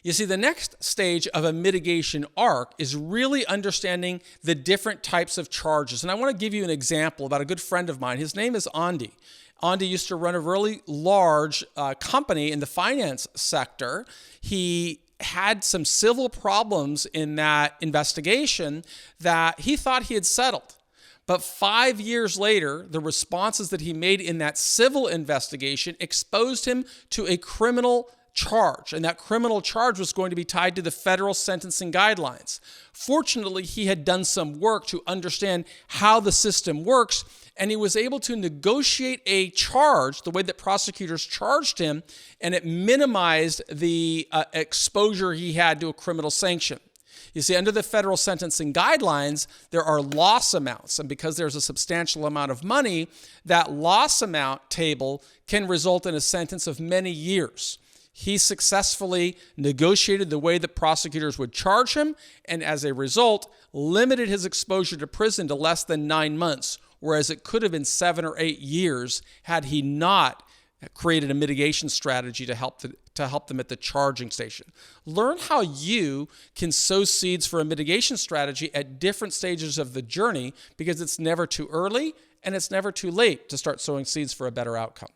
You see, the next stage of a mitigation arc is really understanding the different types of charges. And I want to give you an example about a good friend of mine. His name is Andy. Andy used to run a really large company in the finance sector. He had some civil problems in that investigation that he thought he had settled. But 5 years later, the responses that he made in that civil investigation exposed him to a criminal charge, and that criminal charge was going to be tied to the federal sentencing guidelines. Fortunately, he had done some work to understand how the system works, and he was able to negotiate a charge the way that prosecutors charged him, and it minimized the exposure he had to a criminal sanction. You see, under the federal sentencing guidelines, there are loss amounts. And because there's a substantial amount of money, that loss amount table can result in a sentence of many years. He successfully negotiated the way that prosecutors would charge him, and as a result, limited his exposure to prison to less than 9 months, whereas it could have been 7 or 8 years had he not created a mitigation strategy to help them at the charging station. Learn how you can sow seeds for a mitigation strategy at different stages of the journey, because it's never too early and it's never too late to start sowing seeds for a better outcome.